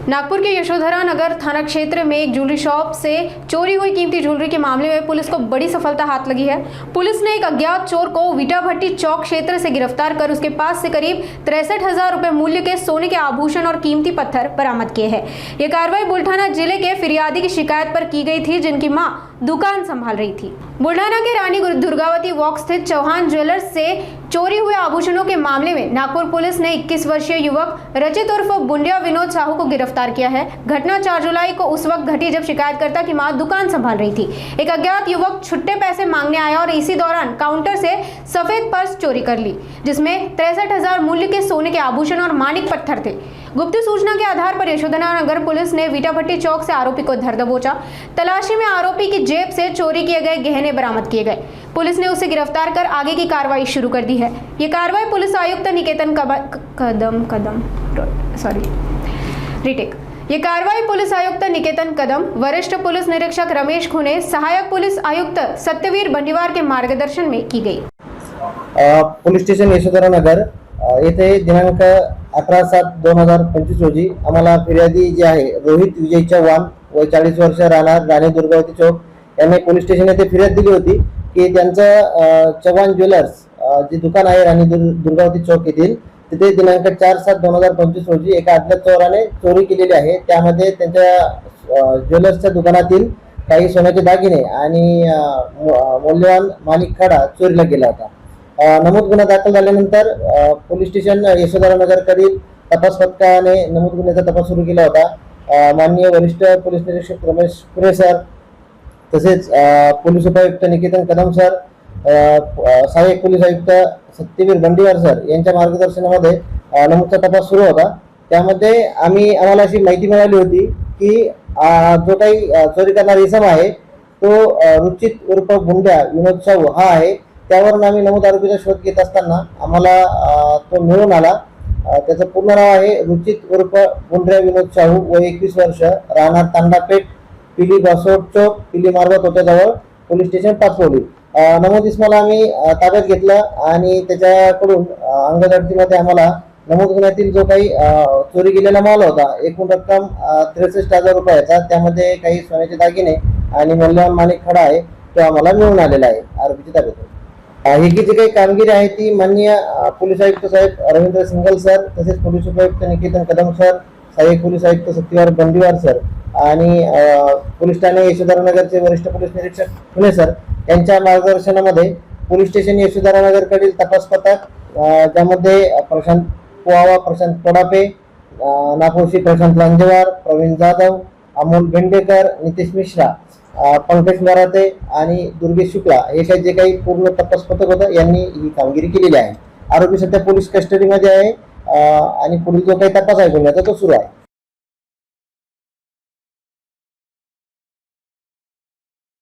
नागपुर के यशोधरा नगर थाना क्षेत्र में एक ज्वेलरी शॉप से चोरी हुई कीमती ज्वेलरी के मामले में पुलिस को बड़ी सफलता हाथ लगी है। पुलिस ने एक अज्ञात चोर को वीटा भट्टी चौक क्षेत्र से गिरफ्तार कर उसके पास से करीब 63,000 रुपए मूल्य के सोने के आभूषण और कीमती पत्थर बरामद किए हैं। ये कार्रवाई बुल्ढाना जिले के फिरियादी की शिकायत पर की गई थी, जिनकी मां दुकान संभाल रही थी। बुल्ढाना के रानी दुर्गावती वॉक स्थित चौहान ज्वेलर्स से चोरी हुए आभूषणों के मामले में नागपुर पुलिस ने 21 वर्षीय युवक रचित उर्फ बुंडिया विनोद साहू को गिरफ्तार किया है। घटना 4 जुलाई को उस वक्त घटी जब शिकायतकर्ता की मां दुकान संभाल रही थी। एक अज्ञात युवक छुट्टे पैसे मांगने आया और इसी दौरान काउंटर से सफेद पर्स चोरी कर ली, जिसमें 63,000 मूल्य के सोने के आभूषण और मानिक पत्थर थे। गुप्त सूचना के आधार पर यशोधरा नगर पुलिस ने वीटा भट्टी चौक से आरोपी को धर दबोचा। तलाशी में आरोपी की जेब से चोरी किए गए गहने बरामद किए गए। पुलिस ने उसे गिरफ्तार कर आगे की कार्रवाई शुरू कर दी है। ये कार्रवाई पुलिस आयुक्त निकेतन कदम, वरिष्ठ पुलिस निरीक्षक रमेश खुने, सहायक पुलिस आयुक्त सत्यवीर बंडीवार के मार्गदर्शन में की गई। पोलीस स्टेशन यशोधरा नगर येथे दिनांक 18/7/2025 रोजी आम्हाला फिर्यादी जे आहे रोहित विजय चव्हाण वय 40 वर्ष राहणार राणी दुर्गावती चौक यांनी पोलीस स्टेशन येथे फिर्याद दिली होती की त्यांचं चव्हाण ज्वेलर्स जे दुकान आहे राणी दुर्गावती चौक येथील तिथे दिनांक 4/7/2025 रोजी एका अज्ञात चोराने चोरी केलेली आहे। त्यामध्ये त्यांच्या ज्वेलर्सच्या दुकानातील काही सोन्याचे दागिने आणि मौल्यवान माणिक खडा चोरीला गेला होता। नमूद गुन्हा दाखल झाल्यानंतर पोलीस स्टेशन यशोधरा नगरकडील तपास पथकाने नमूद गुन्ह्याचा तपास सुरू केला होता। माननीय वरिष्ठ पोलीस निरीक्षक रमेश खुने सर, तसेच पोलीस उपायुक्त निकेतन कदम सर, सहाय्यक पोलीस आयुक्त सत्यवीर बंडीवार सर यांच्या मार्गदर्शनामध्ये नमूदचा तपास सुरू होता। त्यामध्ये आम्हाला अशी माहिती मिळाली होती की जो काही चोरी करणारा इसम आहे तो रुचित उर्फ बुंड्या विनोद साहू हा आहे। त्यावरून आम्ही नमूद आरोपीचा शोध घेत असताना आम्हाला तो मिळून आला। त्याचं पूर्ण नाव आहे रुचित उर्फ बुंड्या विनोद साहू वय 21 वर्ष राहणार तांडापेठ पिली बासोड चौक पिली मार्बत होत्याजवळ पोलीस स्टेशन पाचवली। नमूद इसमाला आम्ही ताब्यात घेतलं आणि त्याच्याकडून अंगझडतीमध्ये आम्हाला नमूद गुन्ह्यातील जो काही चोरी गेलेला माल होता एकूण रक्कम 63,000 रुपयाचा, त्यामध्ये काही सोन्याचे दागिने आणि मौल्यवान माणिक खडा आहे तो आम्हाला मिळून आलेला आहे आरोपीच्या ताब्यात। ही जी काही कामगिरी आहे ती माननीय पोलीस आयुक्त साहेब रवींद्र सिंगल सर, तसेच पोलीस उपायुक्त निकेतन कदम सर, सहाय्यक पोलीस आयुक्त सत्यवीर बंडीवार सर आणि पोलीस ठाणे यशोधरा नगरचे वरिष्ठ पोलीस निरीक्षक खुने सर यांच्या मार्गदर्शनामध्ये पोलीस स्टेशन यशोधरा नगरकडील तपास पथक ज्यामध्ये प्रशांत पोहावा, प्रशांत पडापे, नागपूरशी प्रशांत लांजेवार, प्रवीण जाधव, अमोल भेंडेकर, नितेश मिश्रा, पंकज मराठे आणि दुर्गेश शुक्ला हे जे काही पूर्ण तपास पथक होतं यांनी ही कामगिरी केलेली आहे। आरोपी सध्या पोलीस कस्टडीमध्ये आहे आणि पुढील जो काही तपास आहे गुन्ह्याचा तो सुरू आहे।